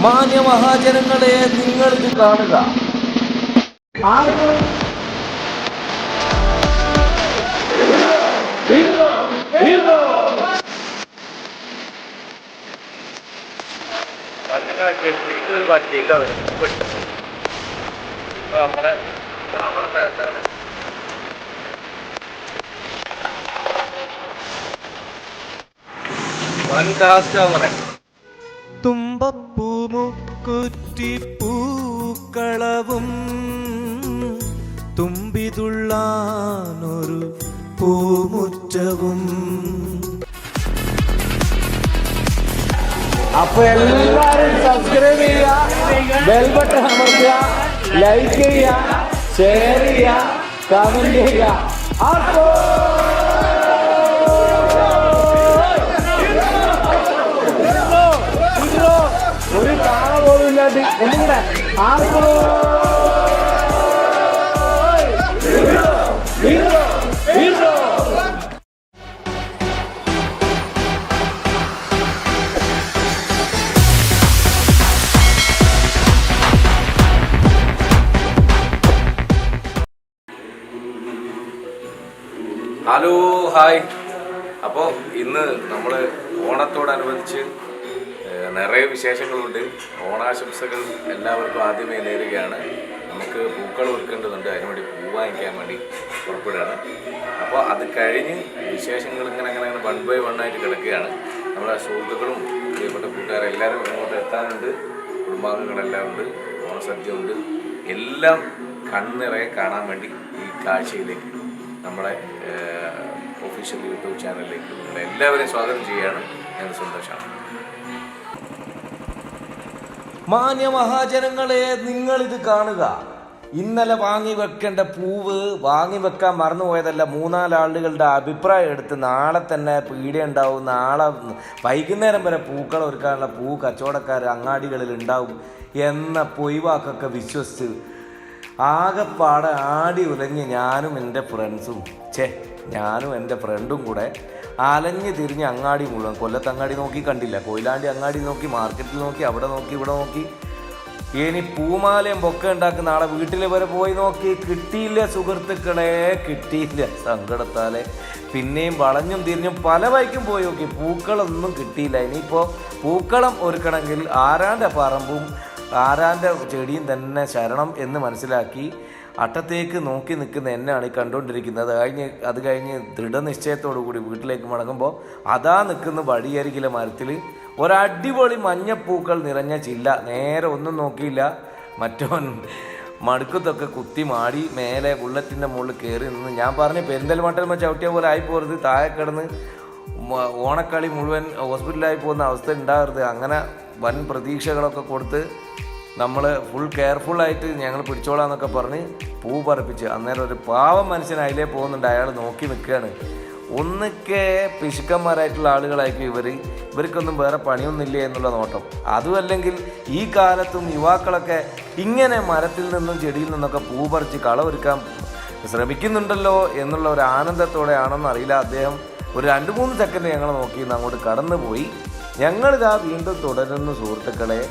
മാന്യമഹാജനങ്ങളെ, നിങ്ങളിത് കാണുക. തുമ്പപ്പൂമുക്കുറ്റി പൂക്കളവും തുമ്പിതുള്ളാനൊരു പൂമുറ്റവും. അപ്പൊ എല്ലാവരും സബ്സ്ക്രൈബ് ചെയ്യുക, ബെൽ ബട്ടൺ അമർത്തുക, ലൈക്ക് ചെയ്യുക, ഷെയർ ചെയ്യുക, കമന്റ് ചെയ്യുക. അപ്പോ ഒരു കാണ പോലും ഇല്ലാണ്ട് ഒന്നുകൂടെ ഹലോ, ഹായ്. അപ്പോൾ ഇന്ന് നമ്മൾ ഓണത്തോടനുബന്ധിച്ച് നിറയെ വിശേഷങ്ങളുണ്ട്. ഓണാശംസകൾ എല്ലാവർക്കും ആദ്യമേ നേരുകയാണ്. നമുക്ക് പൂക്കൾ ഒരുക്കേണ്ടതുണ്ട്, അതിനുവേണ്ടി പൂ വാങ്ങിക്കാൻ വേണ്ടി പുറപ്പെടുകയാണ്. അപ്പോൾ അത് കഴിഞ്ഞ് വിശേഷങ്ങൾ ഇങ്ങനെ വൺ ബൈ വൺ ആയിട്ട് കിടക്കുകയാണ്. നമ്മുടെ സുഹൃത്തുക്കളും പ്രിയപ്പെട്ട കൂട്ടുകാരും എല്ലാവരും ഇങ്ങോട്ട് എത്താനുണ്ട്. കുടുംബാംഗങ്ങളെല്ലാം ഉണ്ട്, ഓണസദ്യ ഉണ്ട്. എല്ലാം കണ്ണിറയെ കാണാൻ വേണ്ടി ഈ കാഴ്ചയിലേക്ക് നമ്മുടെ ഒഫീഷ്യൽ യൂട്യൂബ് ചാനലിലേക്ക് നിങ്ങളെ എല്ലാവരെയും സ്വാഗതം ചെയ്യുകയാണ്. ഞാൻ സന്തോഷമാണ്. മാന്യമഹാജനങ്ങളെ, നിങ്ങളിത് കാണുക. ഇന്നലെ വാങ്ങി വെക്കേണ്ട പൂവ് വാങ്ങി വെക്കാൻ മറന്നുപോയതല്ല. 3-4 ആളുകളുടെ അഭിപ്രായം എടുത്ത് നാളെ തന്നെ പീടിക ഉണ്ടാവും, നാളെ വൈകുന്നേരം വരെ പൂക്കൾ ഒരുക്കാനുള്ള പൂ കച്ചവടക്കാർ അങ്ങാടികളിൽ ഉണ്ടാവും എന്ന പൊയ്വാക്കൊക്കെ വിശ്വസിച്ച് ആകെപ്പാടെ ആടി ഉലഞ്ഞ് ഞാനും എൻ്റെ ഫ്രണ്ടും കൂടെ അലഞ്ഞ് തിരിഞ്ഞ് അങ്ങാടി മുഴുവൻ, കൊല്ലത്തങ്ങാടി നോക്കി കണ്ടില്ല, കൊയിലാണ്ടി അങ്ങാടി നോക്കി, മാർക്കറ്റിൽ നോക്കി, അവിടെ നോക്കി, ഇവിടെ നോക്കി. ഇനി പൂമാലയും ബൊക്കെ ഉണ്ടാക്കുന്ന ആളെ വീട്ടിൽ വരെ പോയി നോക്കി. കിട്ടിയില്ല സുഹൃത്തുക്കളെ, കിട്ടിയില്ല. സങ്കടത്താലെ പിന്നെയും വളഞ്ഞും തിരിഞ്ഞും പല വഴിക്കും പോയി നോക്കി, പൂക്കളൊന്നും കിട്ടിയില്ല. ഇനിയിപ്പോൾ പൂക്കളം ഒരുക്കണമെങ്കിൽ ആരാൻ്റെ പറമ്പും ആരാൻ്റെ ചെടിയും തന്നെ ശരണം എന്ന് മനസ്സിലാക്കി അട്ടത്തേക്ക് നോക്കി നിൽക്കുന്ന എന്നെയാണ് ഈ കണ്ടുകൊണ്ടിരിക്കുന്നത്. അത് കഴിഞ്ഞ് ദൃഢനിശ്ചയത്തോടു കൂടി വീട്ടിലേക്ക് മടങ്ങുമ്പോൾ അതാ നിൽക്കുന്ന വഴിയരികിലെ മരത്തിൽ ഒരടിപൊളി മഞ്ഞപ്പൂക്കൾ നിറഞ്ഞ ചില്ല. നേരെ ഒന്നും നോക്കിയില്ല, മറ്റവൻ മടുക്കത്തൊക്കെ കുത്തി മാടി മേലെ ബുള്ളറ്റിൻ്റെ മുകളിൽ കയറി നിന്ന്. ഞാൻ പറഞ്ഞു പെരിന്തൽമണ്ണ ചവിട്ടിയ പോലെ ആയിപ്പോരുത്, താഴെ കിടന്ന് ഓണക്കളി മുഴുവൻ ഹോസ്പിറ്റലായി പോകുന്ന അവസ്ഥ ഉണ്ടാകരുത്. അങ്ങനെ വൻ പ്രതീക്ഷകളൊക്കെ കൊടുത്ത് നമ്മൾ ഫുൾ കെയർഫുള്ളായിട്ട് ഞങ്ങൾ പിടിച്ചോളാന്നൊക്കെ പറഞ്ഞ് പൂ പറപ്പിച്ച്. അന്നേരം ഒരു പാവം മനുഷ്യൻ അതിലേ പോകുന്നുണ്ട്, അയാൾ നോക്കി നിൽക്കുകയാണ്. ഒന്നൊക്കെ പിശുക്കന്മാരായിട്ടുള്ള ആളുകളായിരിക്കും ഇവർക്കൊന്നും വേറെ പണിയൊന്നുമില്ല എന്നുള്ള നോട്ടം. അതുമല്ലെങ്കിൽ ഈ കാലത്തും യുവാക്കളൊക്കെ ഇങ്ങനെ മരത്തിൽ നിന്നും ചെടിയിൽ നിന്നൊക്കെ പൂ പറിച്ച് കളവൊരുക്കാൻ ശ്രമിക്കുന്നുണ്ടല്ലോ എന്നുള്ള ഒരു ആനന്ദത്തോടെ ആണെന്ന് അറിയില്ല. അദ്ദേഹം ഒരു 2-3 സെക്കൻഡ് ഞങ്ങളെ നോക്കി അങ്ങോട്ട് കടന്നു പോയി. ഞങ്ങളിതാ വീണ്ടും തുടരുന്നു സുഹൃത്തുക്കളെ.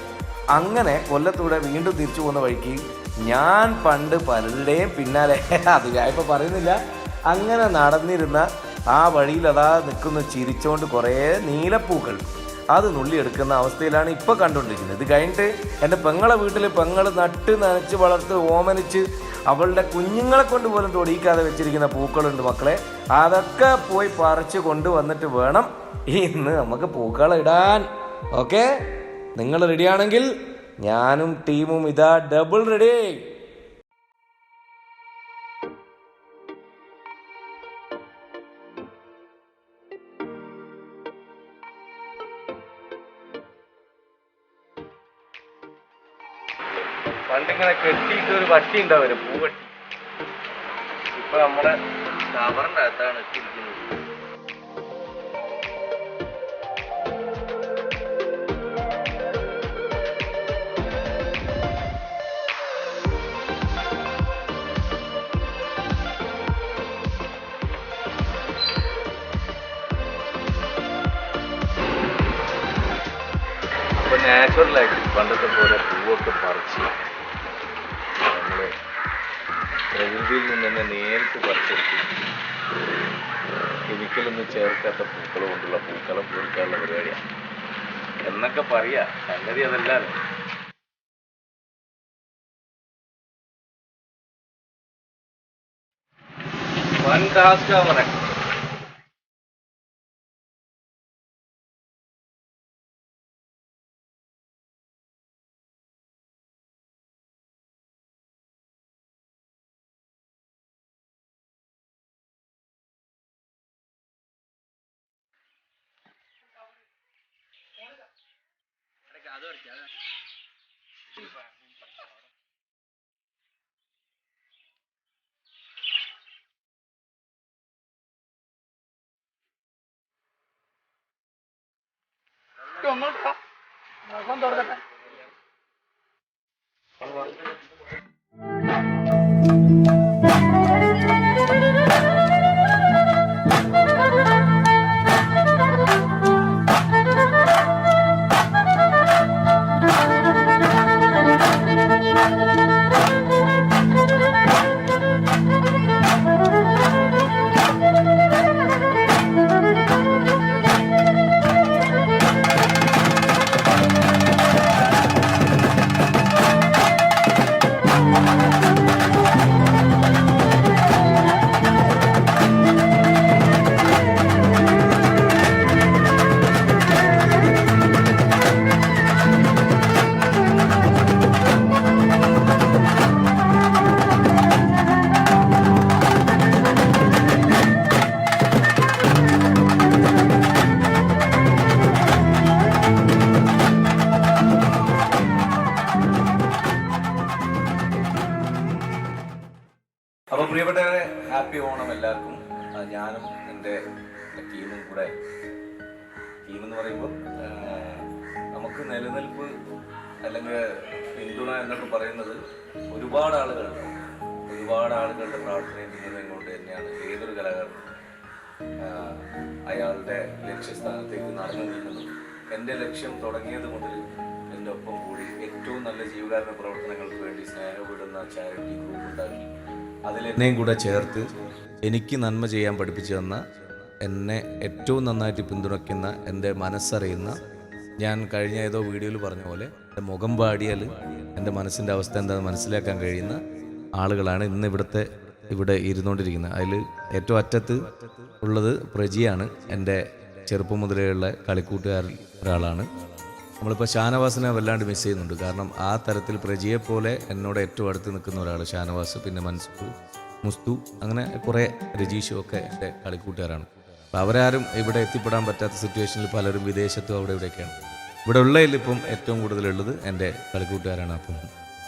അങ്ങനെ കൊല്ലത്തൂടെ വീണ്ടും തിരിച്ചു പോകുന്ന വഴിക്ക് ഞാൻ പണ്ട് പലരുടെയും പിന്നാലെ, അത് ഞാനിപ്പോൾ പറയുന്നില്ല, അങ്ങനെ നടന്നിരുന്ന ആ വഴിയിൽ അതാ നിൽക്കുന്ന ചിരിച്ചുകൊണ്ട് കുറേ നീലപ്പൂക്കൾ അത് നുള്ളിയെടുക്കുന്ന അവസ്ഥയിലാണ് ഇപ്പോൾ കണ്ടുകൊണ്ടിരിക്കുന്നത്. ഇത് കഴിഞ്ഞിട്ട് എൻ്റെ പെങ്ങളെ വീട്ടിൽ പെങ്ങൾ നട്ട് നനച്ച് വളർത്ത് ഓമനിച്ച് അവളുടെ കുഞ്ഞുങ്ങളെ കൊണ്ട് പോലും തൊടിയിക്കാതെ വെച്ചിരിക്കുന്ന പൂക്കളുണ്ട് മക്കളെ. അതൊക്കെ പോയി പറിച്ച് കൊണ്ടുവന്നിട്ട് വേണം ഇന്ന് നമുക്ക് പൂക്കളം ഇടാൻ. ഓക്കെ, നിങ്ങൾ റെഡിയാണെങ്കിൽ ഞാനും ടീമും ഇതാ ഡബിൾ റെഡി. പണ്ടിങ്ങനെ കെട്ടിയിട്ട് ഒരു വട്ടി ഉണ്ടാവില്ല, പൂവട്ടി. ഇപ്പൊ നമ്മുടെ കവറിൻ്റെ അകത്താണ് ഇട്ടിരിക്കുന്നത്. നാച്ചുറലായിട്ട് പണ്ടത്തെ പോലെ പൂവൊക്കെ പറിച്ച് നമ്മൾ പ്രകൃതിയിൽ നിന്ന് തന്നെ നേരിട്ട് പറിച്ചെടുത്ത് കെമിക്കലൊന്നും ചേർക്കാത്ത പൂക്കൾ കൊണ്ടുള്ള പൂക്കളം പൂക്കാനുള്ള പരിപാടിയാണ് എന്നൊക്കെ പറയാ. സംഗതി അതല്ലാതെ വൻ ടാസ്കാണ്. അപ്പോൾ പ്രിയപ്പെട്ടവരെ, ഹാപ്പി ഓണം എല്ലാവർക്കും. ഞാനും എൻ്റെ ടീമും കൂടെ, ടീമെന്ന് പറയുമ്പോൾ നമുക്ക് നിലനിൽപ്പ് അല്ലെങ്കിൽ പിന്തുണ എന്നൊക്കെ പറയുന്നത് ഒരുപാട് ആളുകളുണ്ട്. ഒരുപാട് ആളുകളുടെ പ്രാർത്ഥനയും പിന്തുണയും കൊണ്ട് തന്നെയാണ് ഏതൊരു കലാകാരനും അയാളുടെ ലക്ഷ്യസ്ഥാനത്തേക്ക് നടന്നു നീങ്ങുന്നത്. എൻ്റെ ലക്ഷ്യം തുടങ്ങിയത് മുതൽ എൻ്റെ ഒപ്പം കൂടി ഏറ്റവും നല്ല ജീവകാരുണ്യ പ്രവർത്തനങ്ങൾക്ക് വേണ്ടി സ്നേഹപ്പെടുന്ന ചാരിറ്റി ഗ്രൂപ്പ് ഉണ്ടാക്കി അതിലെന്നെയും കൂടെ ചേർത്ത് എനിക്ക് നന്മ ചെയ്യാൻ പഠിപ്പിച്ചു തന്ന, എന്നെ ഏറ്റവും നന്നായിട്ട് പിന്തുണയ്ക്കുന്ന, എൻ്റെ മനസ്സറിയുന്ന, ഞാൻ കഴിഞ്ഞ ഏതോ വീഡിയോയിൽ പറഞ്ഞ പോലെ എൻ്റെ മുഖം പാടിയാൽ എൻ്റെ മനസ്സിൻ്റെ അവസ്ഥ എന്താണെന്ന് മനസ്സിലാക്കാൻ കഴിയുന്ന ആളുകളാണ് ഇന്ന് ഇവിടെ ഇരുന്നുകൊണ്ടിരിക്കുന്നത്. അതിൽ ഏറ്റവും അറ്റത്ത് ഉള്ളത് പ്രജിയാണ്. എൻ്റെ ചെറുപ്പം മുതലേയുള്ള കളിക്കൂട്ടുകാരിൽ ഒരാളാണ്. നമ്മളിപ്പോൾ ഷാനവാസിനെ വല്ലാണ്ട് മിസ് ചെയ്യുന്നുണ്ട്. കാരണം ആ തരത്തിൽ പ്രജിയെപ്പോലെ എന്നോട് ഏറ്റവും അടുത്ത് നിൽക്കുന്ന ഒരാൾ ഷാനവാസ്, പിന്നെ മുസ്തു, അങ്ങനെ കുറേ രജീഷും ഒക്കെ എൻ്റെ കളിക്കൂട്ടുകാരാണ്. അപ്പോൾ അവരാരും ഇവിടെ എത്തിപ്പെടാൻ പറ്റാത്ത സിറ്റുവേഷനിൽ പലരും വിദേശത്തും അവിടെ ഇവിടെയൊക്കെയാണ്. ഇവിടെ ഉള്ളതിൽ ഇപ്പം ഏറ്റവും കൂടുതലുള്ളത് എൻ്റെ കളിക്കൂട്ടുകാരാണ്. അപ്പം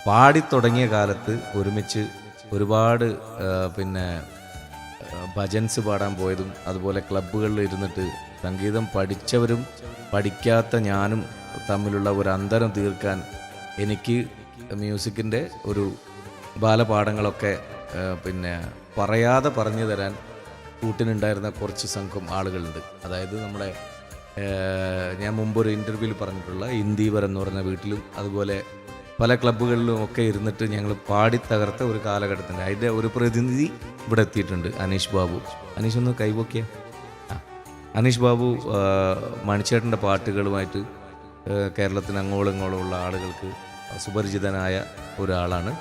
പാടിത്തുടങ്ങിയ കാലത്ത് ഒരുമിച്ച് ഒരുപാട് പിന്നെ ഭജൻസ് പാടാൻ പോയതും, അതുപോലെ ക്ലബ്ബുകളിൽ ഇരുന്നിട്ട് സംഗീതം പഠിച്ചവരും പഠിക്കാത്ത ഞാനും തമ്മിലുള്ള ഒരു അന്തരം തീർക്കാൻ എനിക്ക് മ്യൂസിക്കിൻ്റെ ഒരു ബാലപാഠങ്ങളൊക്കെ പിന്നെ പറയാതെ പറഞ്ഞു തരാൻ കൂട്ടിനുണ്ടായിരുന്ന കുറച്ച് സംഘം ആളുകളുണ്ട്. അതായത് നമ്മുടെ ഞാൻ മുമ്പൊരു ഇൻ്റർവ്യൂവിൽ പറഞ്ഞിട്ടുള്ള ഇന്ദീവർ എന്ന് പറഞ്ഞ വീട്ടിലും അതുപോലെ പല ക്ലബ്ബുകളിലും ഒക്കെ ഇരുന്നിട്ട് ഞങ്ങൾ പാടിത്തകർത്ത ഒരു കാലഘട്ടത്തിൻ്റെ അതിൻ്റെ ഒരു പ്രതിനിധി ഇവിടെ എത്തിയിട്ടുണ്ട്. അനീഷ് ബാബു. അനീഷ് ഒന്ന് കൈവോക്കിയ. അനീഷ് ബാബു മണിച്ചേട്ടൻ്റെ പാട്ടുകളുമായിട്ട് കേരളത്തിന് അങ്ങോളം ഇങ്ങോളം ഉള്ള ആളുകൾക്ക് സുപരിചിതനായ ഒരാളാണ്.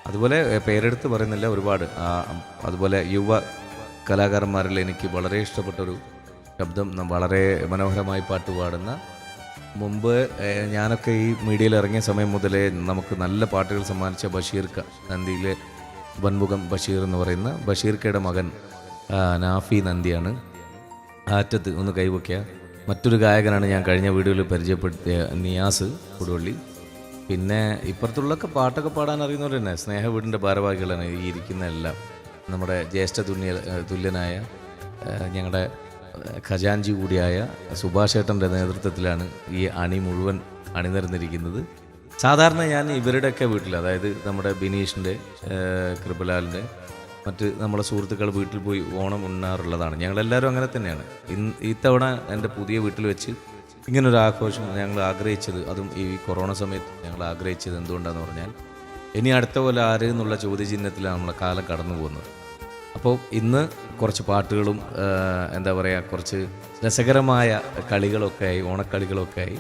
അതുപോലെ പേരെടുത്ത് പറയുന്നില്ല, ഒരുപാട്. അതുപോലെ യുവ കലാകാരന്മാരിൽ എനിക്ക് വളരെ ഇഷ്ടപ്പെട്ടൊരു ശബ്ദം, വളരെ മനോഹരമായി പാട്ട് പാടുന്ന, മുമ്പ് ഞാനൊക്കെ ഈ മീഡിയയിൽ ഇറങ്ങിയ സമയം മുതലേ നമുക്ക് നല്ല പാട്ടുകൾ സമ്മാനിച്ച ബഷീർക്ക, നന്ദിയിലെ വൻമുഖം ബഷീർ എന്ന് പറയുന്ന ബഷീർക്കയുടെ മകൻ നാഫി നന്ദിയാണ്. ആറ്റത്ത് ഒന്ന് കൈവയ്ക്കുക. മറ്റൊരു ഗായകനാണ് ഞാൻ കഴിഞ്ഞ വീഡിയോയിൽ പരിചയപ്പെടുത്തിയ നിയാസ് കൊടുവള്ളി. പിന്നെ ഇപ്പുറത്തുള്ളൊക്കെ പാട്ടൊക്കെ പാടാൻ അറിയുന്നവർ തന്നെ സ്നേഹ വീടിൻ്റെ ഭാരവാഹികളാണ് ഈ ഇരിക്കുന്ന എല്ലാം. നമ്മുടെ ജ്യേഷ്ഠ തുല്യനായ ഞങ്ങളുടെ ഖജാൻജി കൂടിയായ സുഭാഷേട്ടൻ്റെ നേതൃത്വത്തിലാണ് ഈ അണി മുഴുവൻ അണിനിരന്നിരിക്കുന്നത്. സാധാരണ ഞാൻ ഇവരുടെയൊക്കെ വീട്ടിൽ, അതായത് നമ്മുടെ ബിനീഷിൻ്റെ, കൃപലാലിൻ്റെ, മറ്റ് നമ്മളെ സുഹൃത്തുക്കൾ വീട്ടിൽ പോയി ഓണം ഉണ്ണാറുള്ളതാണ്. ഞങ്ങളെല്ലാവരും അങ്ങനെ തന്നെയാണ്. ഇത്തവണ എൻ്റെ പുതിയ വീട്ടിൽ വെച്ച് ഇങ്ങനൊരു ആഘോഷം ഞങ്ങൾ ആഗ്രഹിച്ചത്, അതും ഈ കൊറോണ സമയത്ത് ഞങ്ങൾ ആഗ്രഹിച്ചത് എന്തുകൊണ്ടാണെന്ന് പറഞ്ഞാൽ, ഇനി അടുത്ത പോലെ ആര് എന്നുള്ള ചോദ്യചിഹ്നത്തിലാണ് നമ്മളെ കാലം കടന്നു പോകുന്നത്. അപ്പോൾ ഇന്ന് കുറച്ച് പാട്ടുകളും എന്താ പറയുക, കുറച്ച് രസകരമായ കളികളൊക്കെ ആയി, ഓണക്കളികളൊക്കെ ആയി,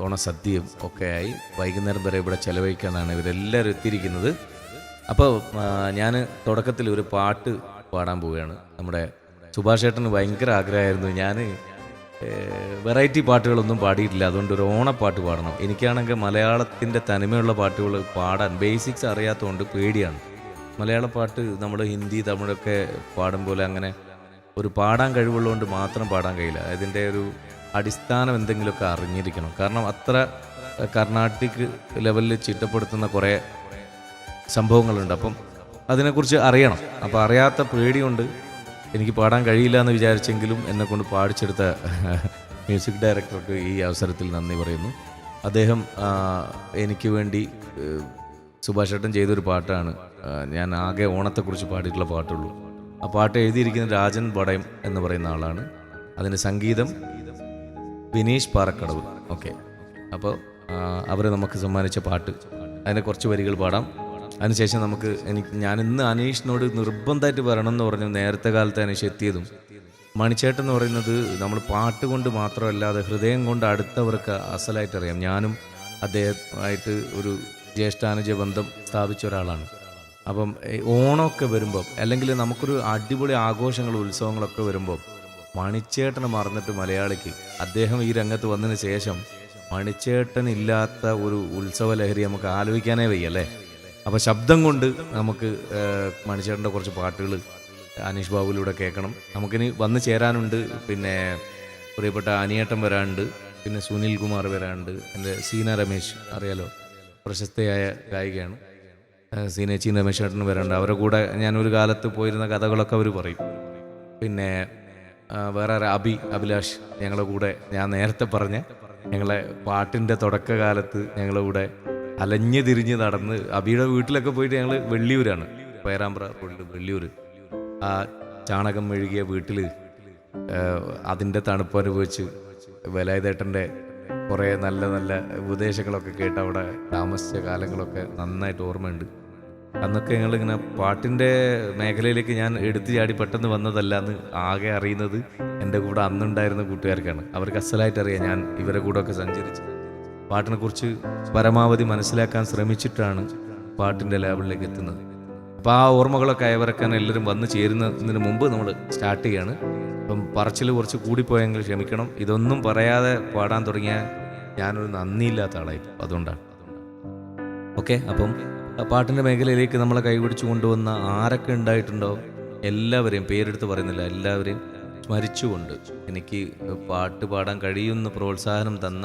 ഓണസദ്യയും ഒക്കെ ആയി വൈകുന്നേരം വരെ ഇവിടെ ചെലവഴിക്കാനാണ് ഇവരെല്ലാവരും എത്തിയിരിക്കുന്നത്. അപ്പോൾ ഞാൻ തുടക്കത്തിൽ ഒരു പാട്ട് പാടാൻ പോവുകയാണ്. നമ്മുടെ സുഭാഷ് ഏട്ടന് ഭയങ്കര ആഗ്രഹമായിരുന്നു ഞാൻ വെറൈറ്റി പാട്ടുകളൊന്നും പാടിയിട്ടില്ല, അതുകൊണ്ട് ഒരു ഓണപ്പാട്ട് പാടണം. എനിക്കാണെങ്കിൽ മലയാളത്തിൻ്റെ തനിമയുള്ള പാട്ടുകൾ പാടാൻ ബേസിക്സ് അറിയാത്തതുകൊണ്ട് പേടിയാണ്. മലയാള പാട്ട് നമ്മൾ ഹിന്ദി തമിഴൊക്കെ പാടും പോലെ അങ്ങനെ ഒരു പാടാൻ കഴിവുള്ളതുകൊണ്ട് മാത്രം പാടാൻ കഴിയില്ല. അതിൻ്റെ ഒരു അടിസ്ഥാനം എന്തെങ്കിലുമൊക്കെ അറിഞ്ഞിരിക്കണം. കാരണം അത്ര കർണാട്ടിക് ലെവലിൽ ചിട്ടപ്പെടുത്തുന്ന കുറേ സംഭവങ്ങളുണ്ട്. അപ്പം അതിനെക്കുറിച്ച് അറിയണം. അപ്പോൾ അറിയാത്ത പേടിയുണ്ട് എനിക്ക് പാടാൻ കഴിയില്ല എന്ന് വിചാരിച്ചെങ്കിലും എന്നെക്കൊണ്ട് പാടിച്ചെടുത്ത മ്യൂസിക് ഡയറക്ടർക്ക് ഈ അവസരത്തിൽ നന്ദി പറയുന്നു. അദ്ദേഹം എനിക്ക് വേണ്ടി സുഭാഷ് ഏട്ടൻ ചെയ്തൊരു പാട്ടാണ്. ഞാൻ ആകെ ഓണത്തെക്കുറിച്ച് പാടിയിട്ടുള്ള പാട്ടുള്ളൂ. ആ പാട്ട് എഴുതിയിരിക്കുന്നത് രാജൻ വടയം എന്ന് പറയുന്ന ആളാണ്. അതിൻ്റെ സംഗീതം വിനീഷ് പാറക്കടവ്. ഓക്കെ, അപ്പോൾ അവർ നമുക്ക് സമ്മാനിച്ച പാട്ട്, അതിൻ്റെ കുറച്ച് വരികൾ പാടാം. അതിനുശേഷം ഞാൻ ഇന്ന് അനീഷിനോട് നിർബന്ധമായിട്ട് വരണം എന്ന് പറഞ്ഞു. നേരത്തെ കാലത്ത് അനീഷ് എത്തിയതും മണിച്ചേട്ടൻ എന്ന് പറയുന്നത് നമ്മൾ പാട്ട് കൊണ്ട് മാത്രമല്ലാതെ ഹൃദയം കൊണ്ട് അടുത്തവർക്ക് അസലായിട്ട് അറിയാം. ഞാനും അദ്ദേഹമായിട്ട് ഒരു ജ്യേഷ്ഠാനുജ ബന്ധം സ്ഥാപിച്ച ഒരാളാണ്. അപ്പം ഓണമൊക്കെ വരുമ്പം, അല്ലെങ്കിൽ നമുക്കൊരു അടിപൊളി ആഘോഷങ്ങൾ ഉത്സവങ്ങളൊക്കെ വരുമ്പോൾ മണിച്ചേട്ടനെ മറന്നിട്ട് മലയാളിക്ക്, അദ്ദേഹം ഈ രംഗത്ത് വന്നതിന് ശേഷം മണിച്ചേട്ടൻ ഇല്ലാത്ത ഒരു ഉത്സവ ലഹരി നമുക്ക് ആലോചിക്കാനേ വയ്യല്ലേ. അപ്പോൾ ശബ്ദം കൊണ്ട് നമുക്ക് മണിച്ചേട്ടൻ്റെ കുറച്ച് പാട്ടുകൾ അനീഷ് ബാബുവിലൂടെ കേൾക്കണം. നമുക്കിനി വന്നു ചേരാനുണ്ട്. പിന്നെ പ്രിയപ്പെട്ട അനിയേട്ടൻ വരാനുണ്ട്, പിന്നെ സുനിൽ കുമാർ വരാനുണ്ട്, എൻ്റെ സീന രമേശ് അറിയാലോ, പ്രശസ്തയായ ഗായികയാണ്. സീനേച്ചി രമേശ് ചേട്ടൻ വരാനുണ്ട്. അവരുടെ കൂടെ ഞാനൊരു കാലത്ത് പോയിരുന്ന കഥകളൊക്കെ അവർ പറയും. പിന്നെ വേറെ അഭിലാഷ് ഞങ്ങളുടെ കൂടെ, ഞാൻ നേരത്തെ പറഞ്ഞ ഞങ്ങളെ പാട്ടിൻ്റെ തുടക്കകാലത്ത് ഞങ്ങളുടെ കൂടെ അലഞ്ഞു തിരിഞ്ഞ് നടന്ന് അബിയുടെ വീട്ടിലൊക്കെ പോയിട്ട് ഞങ്ങൾ വെള്ളിയൂരാണ്, പേരാമ്പ്ര വെള്ളിയൂർ, ആ ചാണകം മെഴുകിയ വീട്ടിൽ അതിൻ്റെ തണുപ്പ് അനുഭവിച്ച് വേലായുധേട്ടൻ്റെ കുറേ നല്ല നല്ല ഉപദേശങ്ങളൊക്കെ കേട്ട് അവിടെ താമസിച്ച കാലങ്ങളൊക്കെ നന്നായിട്ട് ഓർമ്മയുണ്ട്. അന്നൊക്കെ ഞങ്ങളിങ്ങനെ പാട്ടിൻ്റെ മേഖലയിലേക്ക് ഞാൻ എടുത്തു ചാടി പെട്ടെന്ന് വന്നതല്ല എന്ന് ആകെ അറിയുന്നത് എൻ്റെ കൂടെ അന്നുണ്ടായിരുന്ന കൂട്ടുകാർക്കാണ്. അവർക്ക് അസലായിട്ട് അറിയാം ഞാൻ ഇവരെ കൂടെ ഒക്കെ സഞ്ചരിച്ച് പാട്ടിനെക്കുറിച്ച് പരമാവധി മനസ്സിലാക്കാൻ ശ്രമിച്ചിട്ടാണ് പാട്ടിൻ്റെ ലേബിളിലേക്ക് എത്തുന്നത്. അപ്പോൾ ആ ഓർമ്മകളൊക്കെ അയവരക്കാൻ എല്ലാവരും വന്ന് ചേരുന്നതിന് മുമ്പ് നമ്മൾ സ്റ്റാർട്ട് ചെയ്യാണ്. അപ്പം പറച്ചിൽ കുറച്ച് കൂടിപ്പോയെങ്കിൽ ക്ഷമിക്കണം. ഇതൊന്നും പറയാതെ പാടാൻ തുടങ്ങിയാൽ ഞാനൊരു നന്ദിയില്ലാത്ത ആളായി, അതുകൊണ്ടാണ്. ഓക്കെ, അപ്പം പാട്ടിൻ്റെ മേഖലയിലേക്ക് നമ്മളെ കൈപിടിച്ചു കൊണ്ടുവന്ന ആരൊക്കെ ഉണ്ടായിട്ടുണ്ടോ എല്ലാവരെയും പേരെടുത്ത് പറയുന്നില്ല, എല്ലാവരെയും സ്മരിച്ചുകൊണ്ട് എനിക്ക് പാട്ട് പാടാൻ കഴിയുന്ന പ്രോത്സാഹനം തന്ന,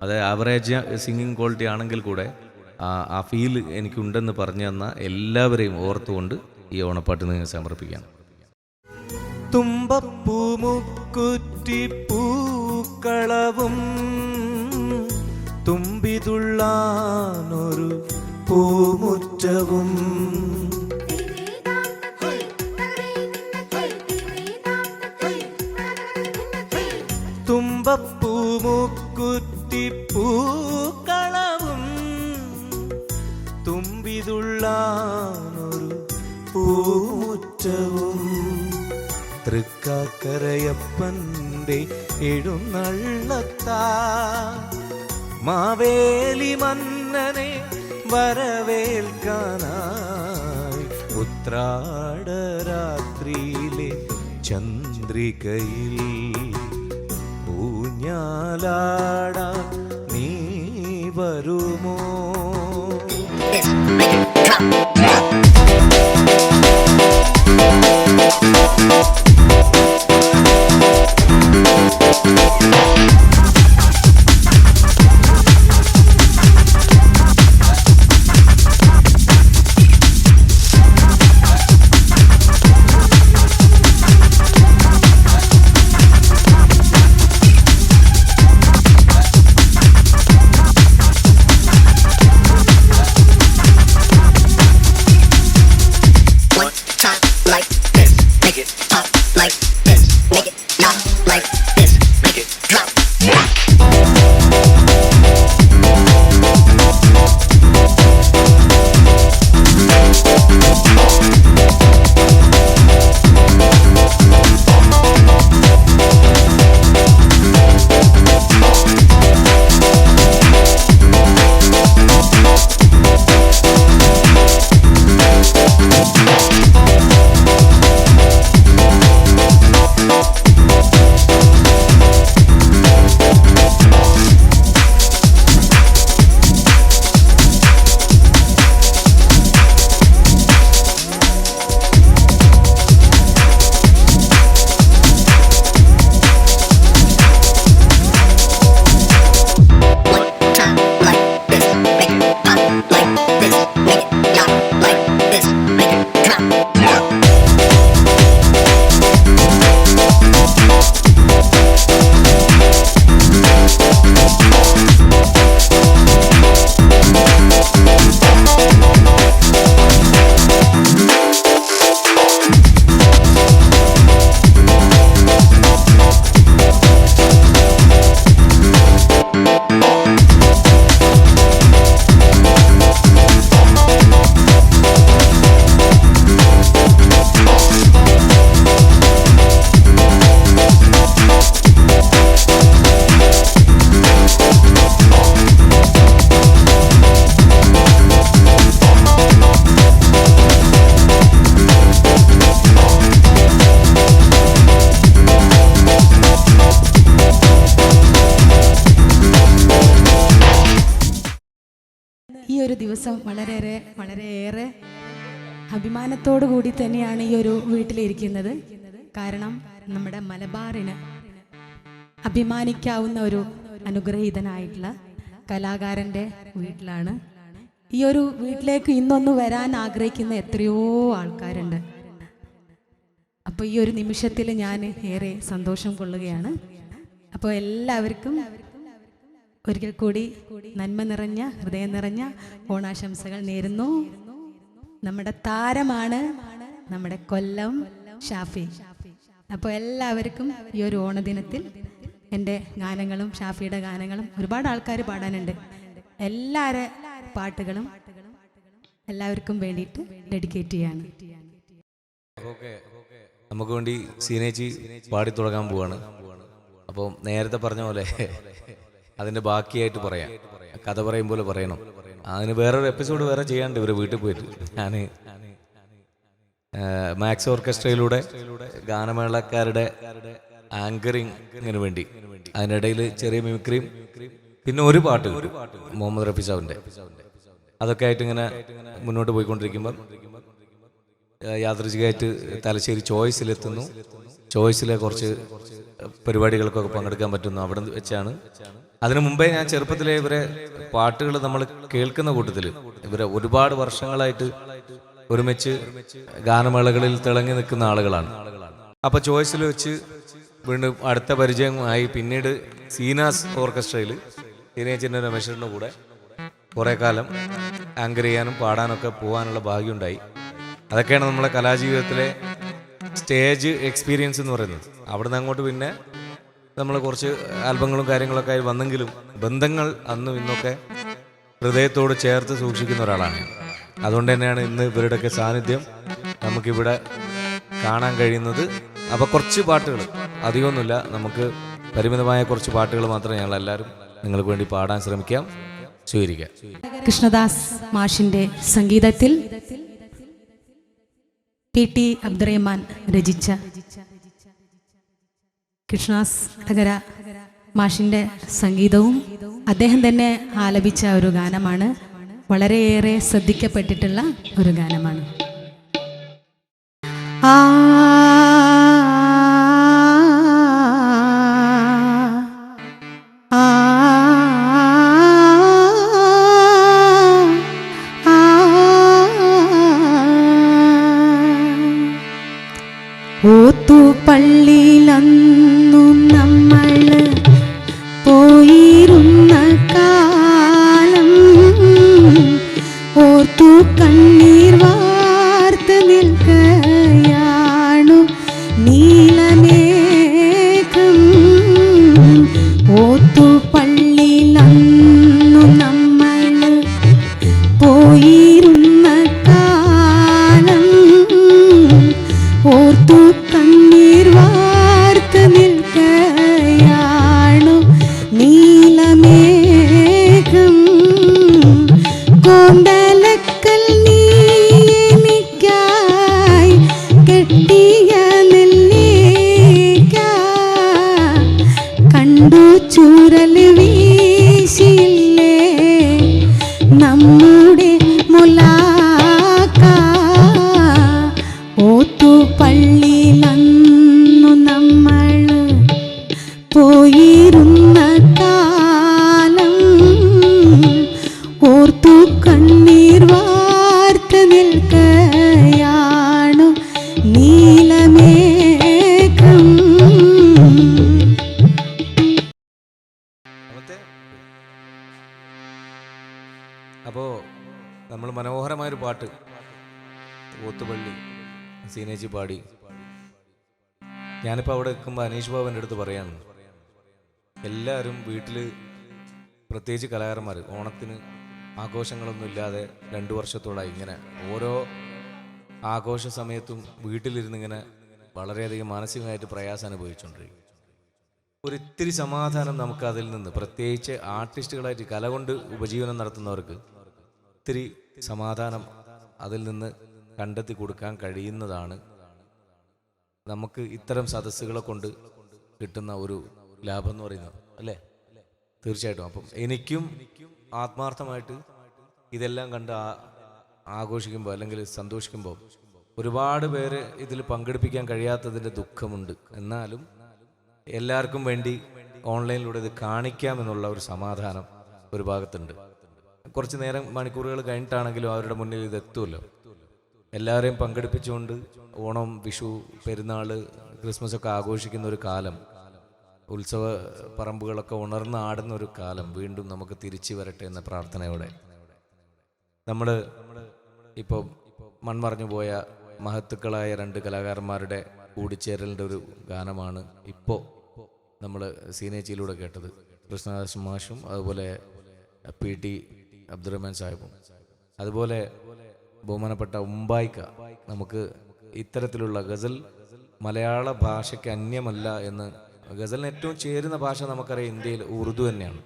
അത് ആവറേജ് സിംഗിങ് ക്വാളിറ്റി ആണെങ്കിൽ കൂടെ ആ ഫീൽ എനിക്കുണ്ടെന്ന് പറഞ്ഞു തന്ന എല്ലാവരെയും ഓർത്തുകൊണ്ട് ഈ ഓണപ്പാട്ട് നിങ്ങൾ സമർപ്പിക്കാം. തുമ്പപ്പൂമുക്കുറ്റിപ്പൂക്കളവും തുമ്പിതുള്ളാനൊരു പൂമുറ്റവും തുമ്പപ്പൂമുക്കുറ്റിപ്പൂക്കളവും തുമ്പിതുള്ളാനൊരു പൂമുറ്റവും തൃക്കാക്കരയപ്പൻ്റെ എഴുന്നള്ളത്താ മാവേലി മന്നനെ വരവേൽക്കാനായി ഉത്രാടരാത്രിയിലെ ചന്ദ്രികയിൽ ഊഞ്ഞാലാടാൻ നീ വരുമോ? ഒരു ദിവസം വളരെയേറെ അഭിമാനത്തോടു കൂടി തന്നെയാണ് ഈ ഒരു വീട്ടിലിരിക്കുന്നത്. കാരണം നമ്മുടെ മലബാറിന് അഭിമാനിക്കാവുന്ന ഒരു അനുഗ്രഹീതനായിട്ടുള്ള കലാകാരൻ്റെ വീട്ടിലാണ്. ഈ ഒരു വീട്ടിലേക്ക് ഇന്നൊന്ന് വരാൻ ആഗ്രഹിക്കുന്ന എത്രയോ ആൾക്കാരുണ്ട്. അപ്പോൾ ഈ ഒരു നിമിഷത്തിൽ ഞാൻ ഏറെ സന്തോഷം കൊള്ളുകയാണ്. അപ്പോൾ എല്ലാവർക്കും ഒരിക്കൽ കൂടി നന്മ നിറഞ്ഞ ഹൃദയം നിറഞ്ഞ ഓണാശംസകൾ നേരുന്നു. നമ്മുടെ താരമാണ് നമ്മുടെ കൊല്ലം ഷാഫി. അപ്പോൾ എല്ലാവർക്കും ഈ ഒരു ഓണദിനത്തിൽ എൻ്റെ ഗാനങ്ങളും ഷാഫിയുടെ ഗാനങ്ങളും ഒരുപാട് ആൾക്കാർ പാടാനുണ്ട്. എല്ലാവരുടെ പാട്ടുകളും എല്ലാവർക്കും വേണ്ടിയിട്ട് ഡെഡിക്കേറ്റ് ചെയ്യാണ്. നമുക്ക് വേണ്ടി സീനേച്ചി പാടി തുടങ്ങാൻ പോവാണ്. അപ്പോൾ നേരത്തെ പറഞ്ഞ പോലെ അതിൻ്റെ ബാക്കിയായിട്ട് പറയാം. കഥ പറയും പോലെ പറയണം. അതിന് വേറൊരു എപ്പിസോഡ് വേറെ ചെയ്യാണ്ട് ഇവരെ വീട്ടിൽ പോയിട്ട് ഞാൻ മാക്സ് ഓർക്കസ്ട്രയിലൂടെ ഗാനമേളക്കാരുടെ ആങ്കറിങ്ങിന് വേണ്ടി അതിനിടയിൽ ചെറിയ മിമിക്രിയും പിന്നെ ഒരു പാട്ട് മുഹമ്മദ് റഫി സാബിൻ്റെ അതൊക്കെ ആയിട്ട് ഇങ്ങനെ മുന്നോട്ട് പോയിക്കൊണ്ടിരിക്കുമ്പം യാദൃച്ഛികമായിട്ട് തലശ്ശേരി ചോയ്സിലെത്തുന്നു. ചോയ്സിലെ കുറച്ച് പരിപാടികൾക്കൊക്കെ പങ്കെടുക്കാൻ പറ്റുന്നു. അവിടെ വെച്ചാണ്. അതിനു മുമ്പേ ഞാൻ ചെറുപ്പത്തിലെ ഇവരെ പാട്ടുകൾ നമ്മൾ കേൾക്കുന്ന കൂട്ടത്തിൽ ഇവരെ ഒരുപാട് വർഷങ്ങളായിട്ട് ഒരുമിച്ച് ഗാനമേളകളിൽ തിളങ്ങി നിൽക്കുന്ന ആളുകളാണ്. അപ്പോൾ ചോയ്സിൽ വെച്ച് വീണ്ടും അടുത്ത പരിചയമായി. പിന്നീട് സീനാസ് ഓർക്കസ്ട്രയിൽ സീനേച്ചിൻ്റെ രമേശ്വരൻ്റെ കൂടെ കുറേ കാലം ആങ്കർ ചെയ്യാനും പാടാനൊക്കെ പോകാനുള്ള ഭാഗ്യമുണ്ടായി. അതൊക്കെയാണ് നമ്മളെ കലാജീവിതത്തിലെ സ്റ്റേജ് എക്സ്പീരിയൻസ് എന്ന് പറയുന്നത്. അവിടുന്ന് അങ്ങോട്ട് പിന്നെ നമ്മൾ കുറച്ച് ആൽബങ്ങളും കാര്യങ്ങളൊക്കെ ആയി വന്നെങ്കിലും ബന്ധങ്ങൾ അന്നും ഇന്നൊക്കെ ഹൃദയത്തോട് ചേർത്ത് സൂക്ഷിക്കുന്ന ഒരാളാണ്. അതുകൊണ്ട് തന്നെയാണ് ഇന്ന് ഇവരുടെയൊക്കെ സാന്നിധ്യം നമുക്കിവിടെ കാണാൻ കഴിയുന്നത്. അപ്പോൾ കുറച്ച് പാട്ടുകൾ, അധികമൊന്നുമില്ല, നമുക്ക് പരിമിതമായ കുറച്ച് പാട്ടുകൾ മാത്രമേ ഞങ്ങളെല്ലാവരും നിങ്ങൾക്ക് വേണ്ടി പാടാൻ ശ്രമിക്കാം. സ്വീകരിക്കാം. കൃഷ്ണദാസ് മാഷിൻ്റെ സംഗീതത്തിൽ PT അബ്ദുറഹ്മാൻ രചിച്ച കൃഷ്ണദാസ് അടകര മാഷിൻ്റെ സംഗീതവും അദ്ദേഹം തന്നെ ആലപിച്ച ഒരു ഗാനമാണ്. വളരെയേറെ ശ്രദ്ധിക്കപ്പെട്ടിട്ടുള്ള ഒരു ഗാനമാണ്. ആ ഓത്തുപള്ളിയിലന്നു നമ്മൾ പോയിരുന്ന കാലം ഓർത്തു കണ്ണീർ വാർത്ത് നിൽക്കയാണു നീലമേഘം. ഓത്തുപള്ളിയിലന്നു നമ്മൾ പോയിരുന്ന കാലം ഓർത്തു കണ്ണീർ വാർത്ത് നിൽക്കയാണു നീലമേഘം. കോണ്ടലക്കൽ നീ എനിക്കായി കെട്ടിയ നെല്ലിക്ക കണ്ടു ചൂരൽ വീശില്ലേ നമ്മുടെ മുലാക്ക. ഓത്തുപള്ളിയിലന്നു നമ്മൾ പോയിരുന്ന കാലം ഓർത്തു കണ്ണീർ വാർത്ത് നിൽക്കയാണു നീലമേഘം. അപ്പോൾ നമ്മൾ മനോഹരമായൊരു പാട്ട് ഓത്തുപള്ളി സീനേച്ചി പാടി. ഞാനിപ്പോൾ അവിടെ നിൽക്കുമ്പോൾ അനീഷ് ബാബു എൻ്റെ അടുത്ത് പറയാണ്, എല്ലാവരും വീട്ടിൽ പ്രത്യേകിച്ച് കലാകാരന്മാർ ഓണത്തിന് ആഘോഷങ്ങളൊന്നും ഇല്ലാതെ 2 വർഷത്തോളായി ഇങ്ങനെ ഓരോ ആഘോഷ സമയത്തും വീട്ടിലിരുന്ന് ഇങ്ങനെ വളരെയധികം മാനസികമായിട്ട് പ്രയാസം അനുഭവിച്ചുകൊണ്ടിരിക്കും. ഒരിത്തിരി സമാധാനം നമുക്ക് അതിൽ നിന്ന്, പ്രത്യേകിച്ച് ആർട്ടിസ്റ്റുകളായിട്ട് കല കൊണ്ട് ഉപജീവനം നടത്തുന്നവർക്ക് ഇത്തിരി സമാധാനം അതിൽ നിന്ന് കണ്ടെത്തി കൊടുക്കാൻ കഴിയുന്നതാണ് നമുക്ക് ഇത്തരം സദസ്സുകളെ കൊണ്ട് കിട്ടുന്ന ഒരു ലാഭം എന്ന് പറയുന്നത്, അല്ലേ? തീർച്ചയായിട്ടും. അപ്പം എനിക്കും ആത്മാർത്ഥമായിട്ട് ഇതെല്ലാം കണ്ട് ആഘോഷിക്കുമ്പോൾ അല്ലെങ്കിൽ സന്തോഷിക്കുമ്പോൾ ഒരുപാട് പേര് ഇതിൽ പങ്കെടുപ്പിക്കാൻ കഴിയാത്തതിൻ്റെ ദുഃഖമുണ്ട്. എന്നാലും എല്ലാവർക്കും വേണ്ടി ഓൺലൈനിലൂടെ ഇത് കാണിക്കാമെന്നുള്ള ഒരു സമാധാനം ഒരു ഭാഗത്തുണ്ട്. കുറച്ച് നേരം മണിക്കൂറുകൾ കഴിഞ്ഞിട്ടാണെങ്കിലും അവരുടെ മുന്നിൽ ഇത് എത്തുമല്ലോ. എല്ലാവരെയും പങ്കെടുപ്പിച്ചുകൊണ്ട് ഓണം, വിഷു, പെരുന്നാൾ, ക്രിസ്മസ് ഒക്കെ ആഘോഷിക്കുന്ന ഒരു കാലം, ഉത്സവ പറമ്പുകളൊക്കെ ഉണർന്ന് ആടുന്ന ഒരു കാലം വീണ്ടും നമുക്ക് തിരിച്ചു വരട്ടെ എന്ന പ്രാർത്ഥനയോടെ നമ്മൾ ഇപ്പോൾ മൺമറഞ്ഞു പോയ മഹത്തുക്കളായ 2 കലാകാരന്മാരുടെ കൂടിച്ചേരലിൻ്റെ ഒരു ഗാനമാണ് ഇപ്പോൾ നമ്മൾ സീനേച്ചിയിലൂടെ കേട്ടത്. കൃഷ്ണദാസ് മാഷും അതുപോലെ PT അബ്ദുറഹ്മാൻ സാഹിബും അതുപോലെ ബഹുമാനപ്പെട്ട ഉമ്പായിക്ക നമുക്ക് ഇത്തരത്തിലുള്ള ഗസൽ മലയാള ഭാഷയ്ക്ക് അന്യമല്ല എന്ന്, ഗസലിന് ഏറ്റവും ചേരുന്ന ഭാഷ നമുക്കറിയാം ഇന്ത്യയിൽ ഉറുദു തന്നെയാണ്.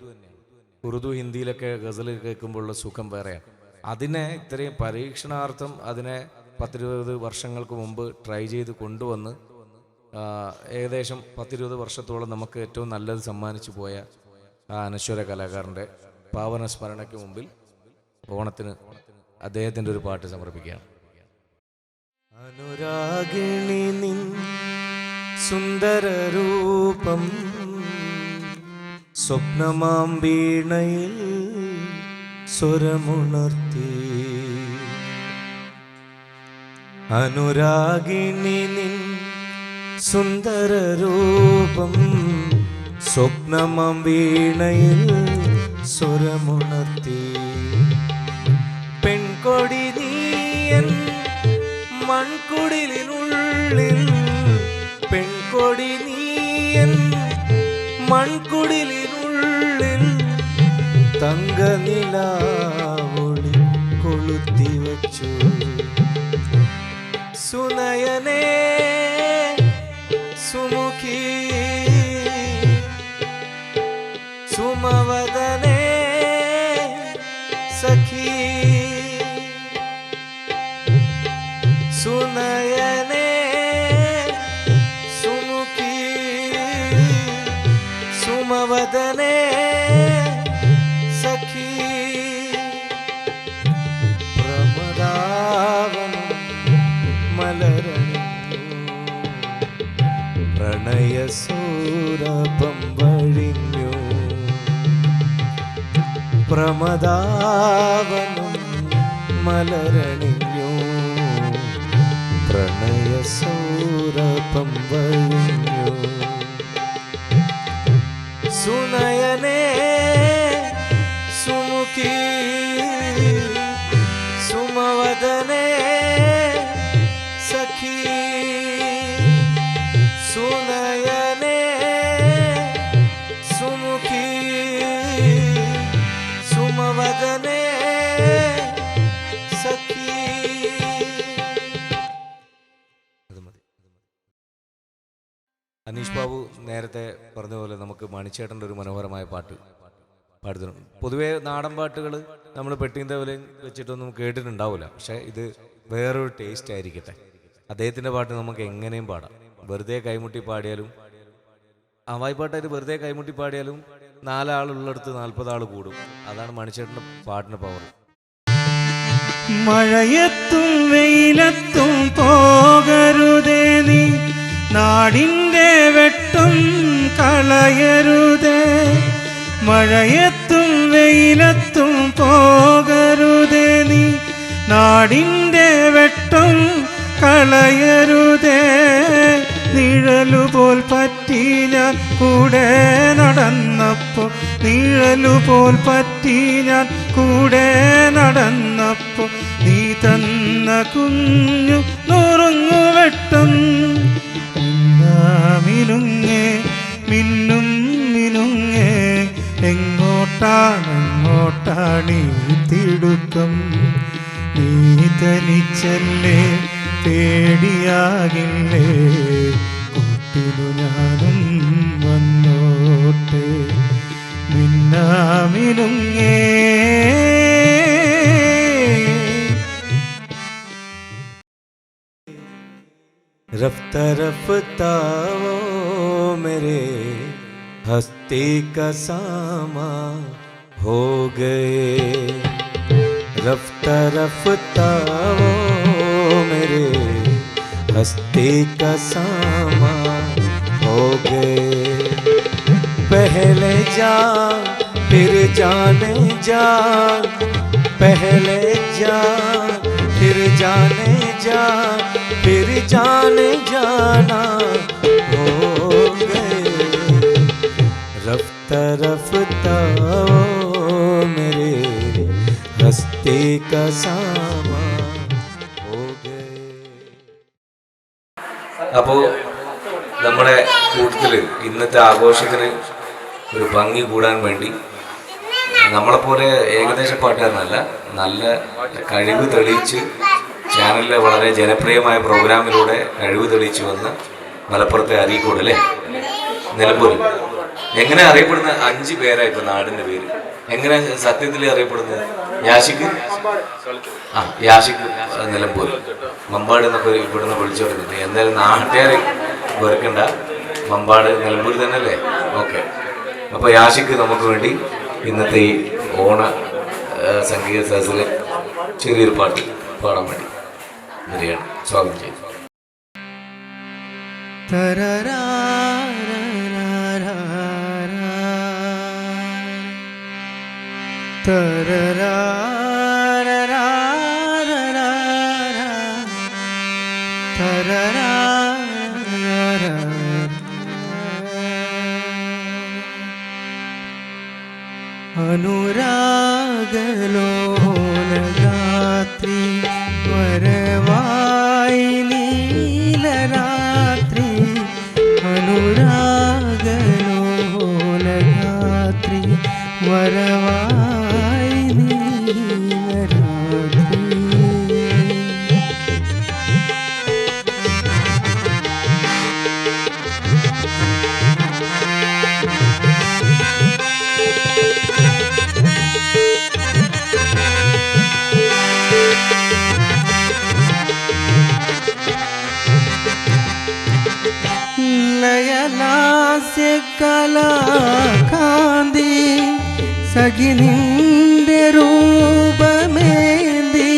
ഉറുദു, ഹിന്ദിയിലൊക്കെ ഗസൽ കേൾക്കുമ്പോഴുള്ള സുഖം വേറെയാണ്. അതിനെ ഇത്രയും പരീക്ഷണാർത്ഥം അതിനെ 10-20 വർഷങ്ങൾക്ക് മുമ്പ് ട്രൈ ചെയ്ത് കൊണ്ടുവന്ന് ഏകദേശം 10-20 വർഷത്തോളം നമുക്ക് ഏറ്റവും നല്ലത് സമ്മാനിച്ചു പോയ ആ അനശ്വര കലാകാരൻ്റെ പാവന സ്മരണയ്ക്ക് മുമ്പിൽ ഓണത്തിന് അദ്ദേഹത്തിൻ്റെ ഒരു പാട്ട് സമർപ്പിക്കുകയാണ്. അനുരാഗിണി നിൻ സുന്ദര രൂപം സ്വപ്നമാം വീണയിൽ സ്വരമുണർത്തി. അനുരാഗിണി നിൻ സുന്ദര രൂപം സ്വപ്നമാം വീണയിൽ സ്വരമുണർത്തി. പെൺകൊടി നീയൻ മൺകുടിലിനുള്ളിൽ, പെൺകൊടി നീയൻ മൺകുടിലിനുള്ളിൽ തങ്കനിലാവൊളി കൊളുത്തി വച്ചു. സുനയനേ സുമുഖി സുമവദനേ സഖി, സുനയനേ സുമുഖി സുമവദനേ സഖി. പ്രമദാവനം മലരണിഞ്ഞു, പ്രണയസൂരഭം വഴിഞ്ഞു. പ്രമദാവനം മലരണിഞ്ഞു, പ്രണയസൂരഭം വഴിഞ്ഞു. സുനയനേ സുമുഖി സുമവദനേ സഖി, സുനയനേ സുമുഖി സുമവദനേ സഖി. അനീഷ് ബാബു നേരത്തെ പറഞ്ഞ പോലെ നമുക്ക് മണിച്ചേട്ടൻ്റെ ഒരു മനോഹരമായ പാട്ട് പാടുന്നു. പൊതുവേ നാടൻ പാട്ടുകൾ നമ്മൾ പെട്ടിൻ്റെ വില വെച്ചിട്ടൊന്നും കേട്ടിട്ടുണ്ടാവില്ല. പക്ഷേ ഇത് വേറൊരു ടേസ്റ്റ് ആയിരിക്കട്ടെ. അദ്ദേഹത്തിൻ്റെ പാട്ട് നമുക്ക് എങ്ങനെയും പാടാം. വെറുതെ കൈമുട്ടി പാടിയാലും, വായ്പാട്ടായിട്ട് വെറുതെ കൈമുട്ടി പാടിയാലും 4 ആളുള്ളിടത്ത് 40 ആൾ കൂടും. അതാണ് മണിച്ചേട്ടൻ്റെ പാട്ടിൻ്റെ പവർ. മഴയത്തും വെയിലത്തും പോകരുതേ നീ, നാടിൻ്റെ വെട്ടം കളയരുതേ. മഴയത്തും വെയിലത്തും പോകരുതേ നീ, നാടിൻ്റെ വെട്ടം കളയരുതേ. നിഴലുപോൽ പറ്റി ഞാൻ കൂടെ നടന്നപ്പോൾ, നിഴലുപോൽ പറ്റി ഞാൻ കൂടെ നടന്നപ്പോൾ നീ തന്ന കുഞ്ഞു നുറുങ്ങുവെട്ടം. മിനുങ്ങേ മിന്നും മിനുങ്ങേ, എങ്ങോട്ടാണെങ്ങോട്ടാണീ തിടുക്കം. നീ തനിച്ചല്ലേ, പേടിയാകില്ലേ, കൂട്ടിനു ഞാനും വന്നോട്ടെ. മിന്നാമിനുങ്ങേ रफ्ता रफ्ता वो मेरे हस्ती का सामा हो गए, रफ्ता रफ्ता वो मेरे हस्ती का सामान हो गए। पहले जान फिर जाने जान, पहले जान फिर जाने जान, फिर जाने जाना हो गए। रफ्ता रफ्ता वो मेरे हस्ती का सामान हो गए। അപ്പോൾ നമ്മുടെ കൂട്ടത്തിൽ ഇന്നത്തെ ആഘോഷത്തിന് ഒരു ഭംഗി കൂടാൻ വേണ്ടി നമ്മളെപ്പോലെ ഏകദേശ പാട്ടുകാരനല്ല, നല്ല കഴിവ് തെളിയിച്ച് ചാനലിലെ വളരെ ജനപ്രിയമായ പ്രോഗ്രാമിലൂടെ കഴിവ് തെളിയിച്ച് വന്ന മലപ്പുറത്തെ അരീക്കോട് അല്ലേ, നിലമ്പൂർ. എങ്ങനെ അറിയപ്പെടുന്ന 5 പേരാണ് ഇപ്പം നാടിൻ്റെ പേര്. എങ്ങനെ സത്യത്തിൽ അറിയപ്പെടുന്നത്? യാഷിക്ക്, യാഷിക്ക് നിലമ്പൂർ, മമ്പാട് എന്നൊക്കെ ഇവിടുന്ന് വിളിച്ചു കൊടുക്കുന്നുണ്ട്. എന്തായാലും നാട്ടുകാരെ വെറുക്കണ്ട, മമ്പാട് നിലമ്പൂർ തന്നെ അല്ലേ? ഓക്കെ. അപ്പോൾ യാഷിക്ക് നമുക്ക് വേണ്ടി ഇന്നത്തെ ഈ ഓണ സംഗീത സദസ്സിലെ ചെറിയൊരു പാട്ട് പാടാൻ വേണ്ടി വരികയാണ്. സ്വാഗതം ചെയ്തു. അനുരാഗലോലരാത്രി വരവായി നീലരാത്രി, അനുരാഗലോലരാത്രി വരവായി നീലരാത്രി. ലയലാസ്യ കലാകാന്തി സഖിനിന്റെ രൂപമേന്തി,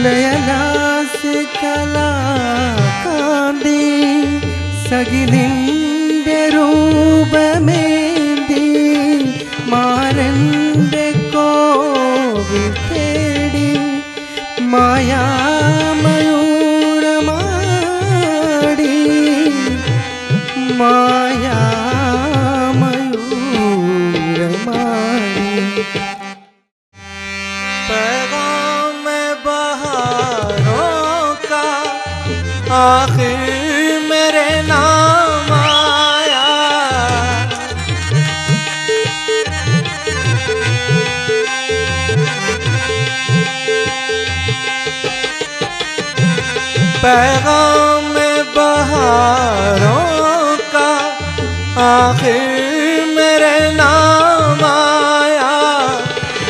ലയലാസ്യ കലാകാന്തി സഖിനിന്റെ രൂപമേന്തി, മാരന്റെ കോവിൽ തേടി മായാമയൂരമാടി, മായാമയൂരമാടി. पैगाम बहारों का आखिर मेरे नाम आया, पैगाम बहारों का आखिर मेरे नाम आया।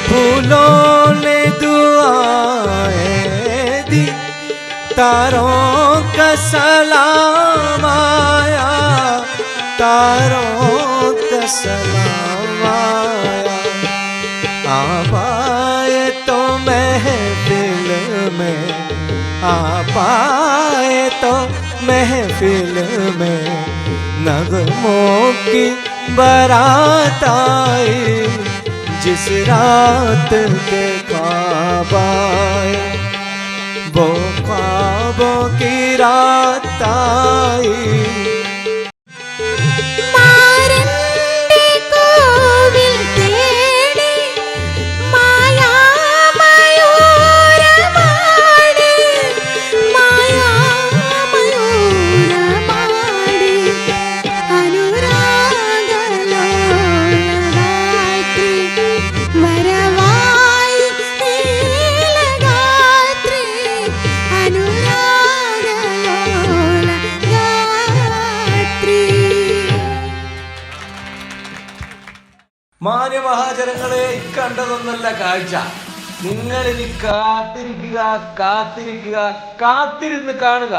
फूलों ने दुआएं दी, तारों का सलाम आया, तारों का सलाम आया। आप आए तो महफिल में, आप आए तो महफिल में नगमों की बारात आई, जिस रात के ख्वाब आए वो ख्वाबों की रात आई। മാരന്റെ കോവിൽ തേടി മായാമയൂരമാടി, മായാമയൂരമാടി. അനുരാഗലോലരാത്രി വരവായി നീലരാത്രി, അനുരാഗലോലരാത്രി. മാന്യമഹാജനങ്ങളെ, കണ്ടതൊന്നല്ല കാഴ്ച. നിങ്ങളിനി കാത്തിരിക്കുക, കാത്തിരിക്കുക, കാത്തിരുന്ന് കാണുക.